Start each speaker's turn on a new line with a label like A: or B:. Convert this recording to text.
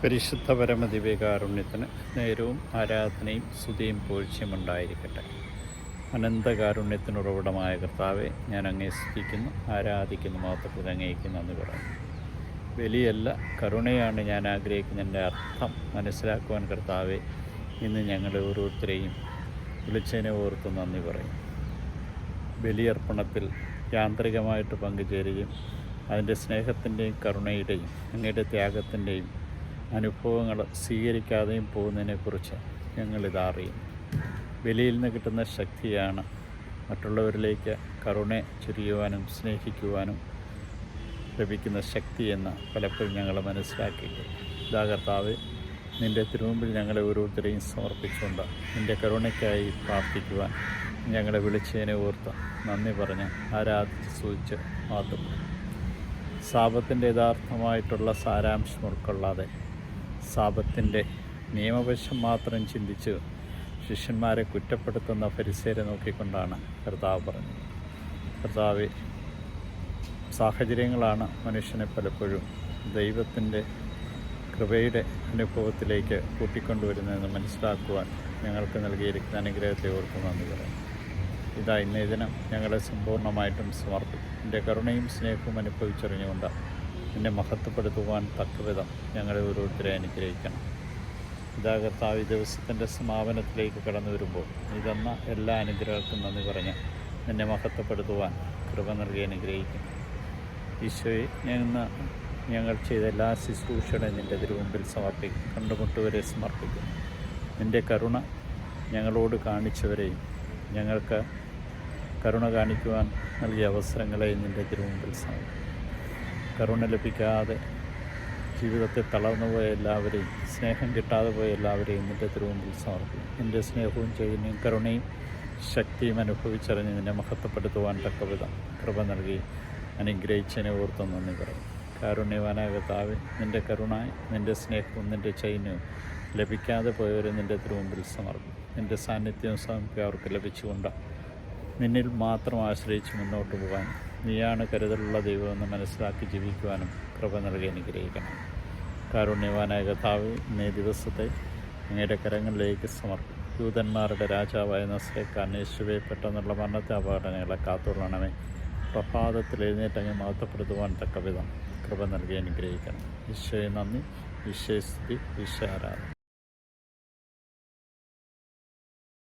A: പരിശുദ്ധ പരമദിവ്യകാരുണ്യത്തിന് നേരവും ആരാധനയും സ്തുതിയും പുകഴ്ചയും ഉണ്ടായിരിക്കട്ടെ. അനന്തകാരുണ്യത്തിന് ഉറവിടമായ കർത്താവെ, ഞാൻ അങ്ങേ സ്തുതിക്കുന്നു, ആരാധിക്കുന്നു, മഹത്വത്തിൽ അങ്ങേക്ക് നന്ദി പറയുന്നു. വലിയല്ല, കരുണയാണ് ഞാൻ ആഗ്രഹിക്കുന്നതിൻ്റെ അർത്ഥം മനസ്സിലാക്കുവാൻ കർത്താവെ, ഇന്ന് ഞങ്ങളെ ഓരോരുത്തരെയും വിളിച്ചതിനെ ഓർത്ത് നന്ദി പറയും. ബലിയർപ്പണത്തിൽ യാന്ത്രികമായിട്ട് പങ്കുചേരുകയും അതിൻ്റെ സ്നേഹത്തിൻ്റെയും കരുണയുടെയും അങ്ങയുടെ ത്യാഗത്തിൻ്റെയും അനുഭവങ്ങൾ സ്വീകരിക്കാതെയും പോകുന്നതിനെക്കുറിച്ച് ഞങ്ങളിതറിയും. ബലിയിൽ നിന്ന് കിട്ടുന്ന ശക്തിയാണ് മറ്റുള്ളവരിലേക്ക് കരുണ ചൊരിയുവാനും സ്നേഹിക്കുവാനും ലഭിക്കുന്ന ശക്തിയെന്ന് പലപ്പോഴും ഞങ്ങൾ മനസ്സിലാക്കിയിട്ടുണ്ട്. ഇതാ കർത്താവേ, നിൻ്റെ തിരുമുമ്പിൽ ഞങ്ങളെ ഓരോരുത്തരെയും സമർപ്പിച്ചുകൊണ്ട് നിൻ്റെ കരുണയ്ക്കായി പ്രാർത്ഥിക്കുവാൻ ഞങ്ങളെ വിളിച്ചതിനെ ഓർത്ത് നന്ദി പറഞ്ഞ് ആരാധിച്ച് സ്തുതിച്ച് മാത്രം സാപത്തിൻ്റെ യഥാർത്ഥമായിട്ടുള്ള സാരാംശം ഉൾക്കൊള്ളാതെ സാപത്തിൻ്റെ നിയമവശം മാത്രം ചിന്തിച്ച് ശിഷ്യന്മാരെ കുറ്റപ്പെടുത്തുന്ന ഫരിസേരെ നോക്കിക്കൊണ്ടാണ് കർത്താവ് പറഞ്ഞത്. കർത്താവെ, സാഹചര്യങ്ങളാണ് മനുഷ്യനെ പലപ്പോഴും ദൈവത്തിൻ്റെ കൃപയുടെ അനുഭവത്തിലേക്ക് കൂട്ടിക്കൊണ്ടുവരുന്നതെന്ന് മനസ്സിലാക്കുവാൻ ഞങ്ങൾക്ക് നൽകിയിരിക്കുന്ന അനുഗ്രഹത്തെ ഓർത്ത് നന്ദി പറയാം. ഇതാ ഇന്നേ ദിനം ഞങ്ങളെ സമ്പൂർണ്ണമായിട്ടും സമർപ്പിക്കും. എൻ്റെ കരുണയും സ്നേഹവും അനുഭവിച്ചറിഞ്ഞുകൊണ്ട് എന്നെ മഹത്വപ്പെടുത്തുവാൻ തക്കവിധം ഞങ്ങളെ ഓരോരുത്തരെ അനുഗ്രഹിക്കണം. ഇതാ കർത്താവ്, ഈ ദിവസത്തിൻ്റെ സമാപനത്തിലേക്ക് കടന്നു വരുമ്പോൾ ഇതെന്ന എല്ലാ അനുഗ്രഹങ്ങൾക്കും നന്ദി പറഞ്ഞ് എന്നെ മഹത്വപ്പെടുത്തുവാൻ കൃപ നൽകി അനുഗ്രഹിക്കുന്നു. ഈശോയെ, ഞങ്ങൾ ചെയ്ത എല്ലാ ശുശ്രൂഷകളെയും നിൻ്റെ തിരുമുമ്പിൽ സമർപ്പിക്കും, കണ്ടുമുട്ടുവരെ സമർപ്പിക്കും. നിൻ്റെ കരുണ ഞങ്ങളോട് കാണിച്ചവരെയും ഞങ്ങൾക്ക് കരുണ കാണിക്കുവാൻ നൽകിയ അവസരങ്ങളെയും നിൻ്റെ തിരുമുമ്പിൽ സമർപ്പിക്കും. കരുണ ലഭിക്കാതെ ജീവിതത്തിൽ തളർന്നുപോയ എല്ലാവരെയും, സ്നേഹം കിട്ടാതെ പോയ എല്ലാവരെയും നിൻ്റെ തിരുമുമ്പിൽ സമർപ്പിക്കും. നിൻ്റെ സ്നേഹവും ചൈതന്യവും കരുണയും ശക്തിയും അനുഭവിച്ചറിഞ്ഞ് നിന്നെ മഹത്വപ്പെടുത്തുവാൻ തക്കവിധം കൃപ നൽകി അനുഗ്രഹിച്ചതിനെ ഓർത്ത് നന്ദി പറയും. കാരുണ്യവാനായ കർത്താവേ, നിൻ്റെ കരുണയും നിൻ്റെ സ്നേഹവും നിൻ്റെ ചൈതന്യവും ലഭിക്കാതെ പോയവരെ നിൻ്റെ തിരുമുമ്പിൽ സമർപ്പിക്കും. നിൻ്റെ സാന്നിധ്യവും സമർപ്പിക്കും അവർക്ക് ലഭിച്ചുകൊണ്ട് നിന്നിൽ മാത്രം ആശ്രയിച്ച് മുന്നോട്ട് പോകാൻ നീയാണ് കരുതലുള്ള ദൈവമെന്ന് മനസ്സിലാക്കി ജീവിക്കുവാനും കൃപ നൽകി അനുഗ്രഹിക്കണം. കാരുണ്യവാനായ കർത്താവേ, ഇന്നേ ദിവസത്തെ അങ്ങയുടെ കരങ്ങളിലേക്ക് സമർപ്പിക്കും. യൂതന്മാരുടെ രാജാവായ നസ്രേക്കാരൻ യേശുവേ, പെട്ടെന്നുള്ള മരണത്തെ അപകടങ്ങളെ കാത്തുകൊള്ളണമേ. പ്രഭാതത്തിൽ എഴുന്നേറ്റങ്ങ് മഹത്വപ്പെടുത്തുവാൻ തക്കവിധം കൃപ നൽകി അനുഗ്രഹിക്കണം. ഈശോയെ നന്ദി, ഈശോയെ സ്തുതി, ഈശോ ആരാധന.